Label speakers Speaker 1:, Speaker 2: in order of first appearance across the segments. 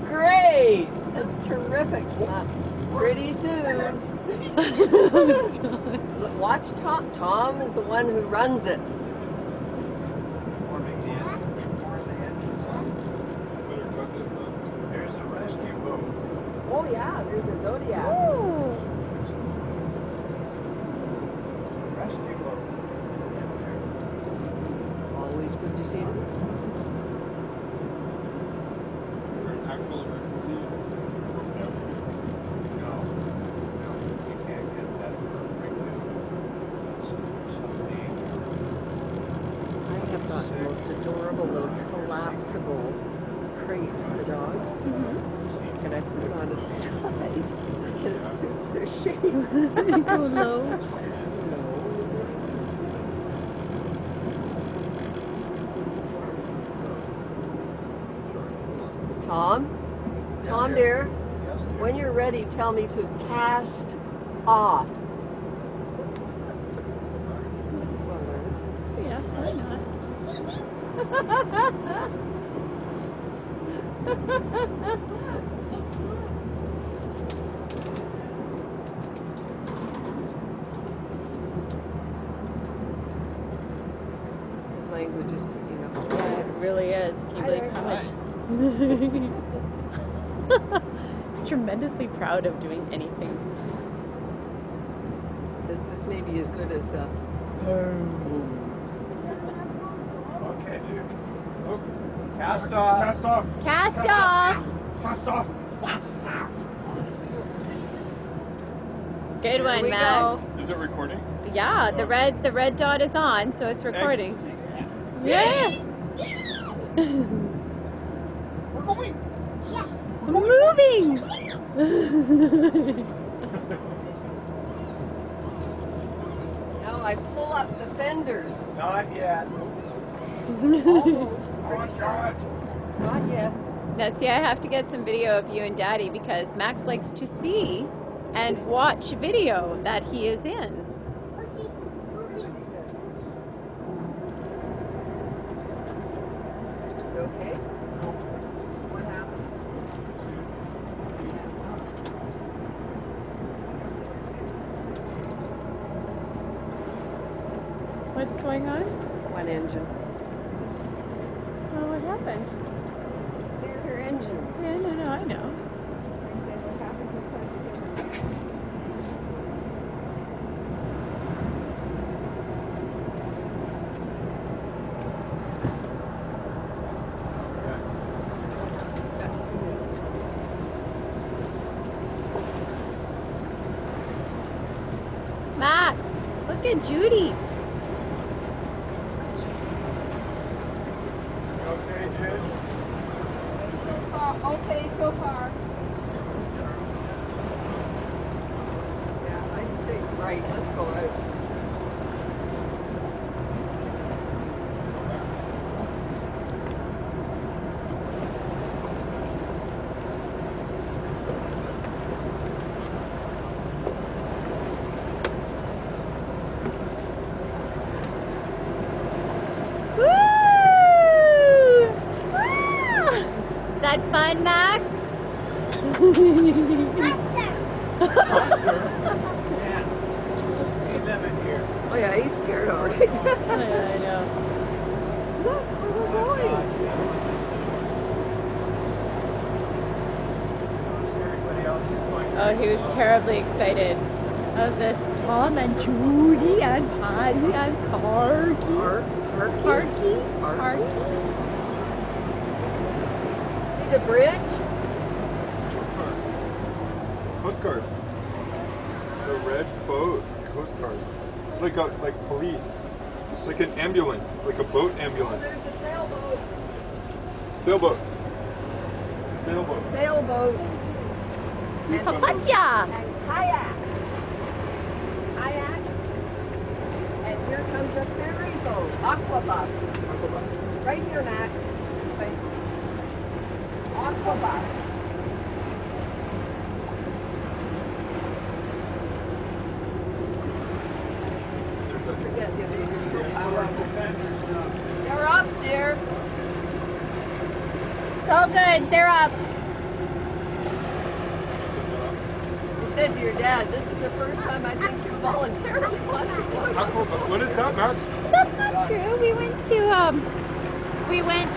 Speaker 1: Great! That's terrific stuff. Pretty soon. Watch Tom. Tom is the one who runs it.
Speaker 2: There's a rescue boat.
Speaker 1: Oh yeah, there's a Zodiac.
Speaker 3: Ooh.
Speaker 2: It's a rescue boat.
Speaker 1: Always good to see them.
Speaker 4: For an actual emergency, it's broken down.
Speaker 2: No, you can't get that for a breakdown. That's some danger.
Speaker 1: I have got the most adorable little collapsible crate for the dogs. And I put it on its side, and it suits their shape.
Speaker 3: You go low.
Speaker 1: Tom? Tom, dear, when you're ready, tell me to cast off. This one, learn.
Speaker 3: Yeah, why not?
Speaker 1: His language is picking up.
Speaker 3: Yeah, it really is. Can you believe how much? He's tremendously proud of doing anything.
Speaker 1: This may be as good as the.
Speaker 2: Okay, dude. Oh, cast off.
Speaker 4: Cast off!
Speaker 3: Cast off!
Speaker 4: Cast off!
Speaker 3: Good one,
Speaker 1: we
Speaker 3: Max.
Speaker 4: Is it recording?
Speaker 3: Yeah, the red dot is on, so it's recording. Yeah.
Speaker 4: We're going!
Speaker 3: Moving.
Speaker 1: Now I pull up the fenders.
Speaker 2: Not yet.
Speaker 1: Almost.
Speaker 2: Oh,
Speaker 1: Pretty
Speaker 2: my
Speaker 1: soon.
Speaker 2: God.
Speaker 1: Not yet.
Speaker 3: Now, see, I have to get some video of you and Daddy because Max likes to see and watch video that he is in.
Speaker 1: You okay? What happened?
Speaker 3: What's going on?
Speaker 1: One engine.
Speaker 3: Oh, what happened?
Speaker 1: They're their engines.
Speaker 3: Yeah, no, I know.
Speaker 1: So I say what happens inside the engine. Got 2 minutes.
Speaker 3: Max, look at Judy.
Speaker 2: Okay, Jude.
Speaker 1: Okay, so far. Yeah, I'd stay right. Let's go out.
Speaker 3: Woo! Ah! Is that fun, Max?
Speaker 2: Yeah. Need them in here.
Speaker 1: Oh yeah, he's scared already.
Speaker 3: I know.
Speaker 1: Look, where we're going.
Speaker 2: Everybody else is going.
Speaker 3: Oh, he was terribly excited of this. Tom and Judy and Patty and Parky. Parky? Parky?
Speaker 1: See the bridge?
Speaker 4: Coast Guard. The red boat. Coast Guard. Like police. Like an ambulance. Like a boat ambulance.
Speaker 1: There's a sailboat.
Speaker 4: Sailboat. Sailboat.
Speaker 1: Sailboat.
Speaker 3: Papaya!
Speaker 1: And kayak. Kayaks. And here comes a ferry boat. Aquabus. Right here, Max. This way. Aquabus. Forget, these are so powerful. They're up there.
Speaker 3: all good. They're up.
Speaker 1: You said to your dad, this is the first time I think you voluntarily wanted one.
Speaker 4: How cool. What is that, Max?
Speaker 3: That's not true. We went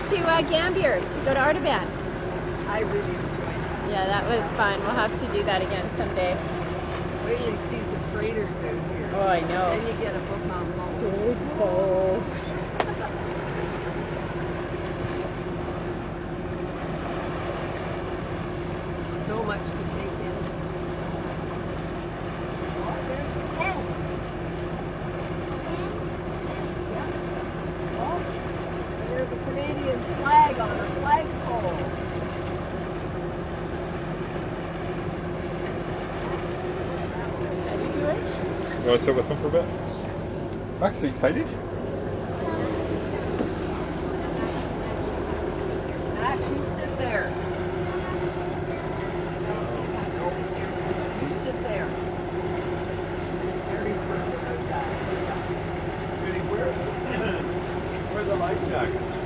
Speaker 3: to Gambier to go to Artaban.
Speaker 1: I really enjoyed it.
Speaker 3: Yeah, that was fun. We'll have to do that again someday.
Speaker 1: Wait till you see some freighters out here.
Speaker 3: Oh, I know.
Speaker 1: Then you get a book on bones.
Speaker 3: Oh.
Speaker 1: So much to take in. Oh, there's tents. Yeah. Oh, and there's a Canadian flag on a flagpole.
Speaker 3: How do you do it?
Speaker 4: You want to sit with him for a bit? Max, are you excited?
Speaker 1: Max, you sit there. You sit there. Very firm about that.
Speaker 2: Where are the life jackets?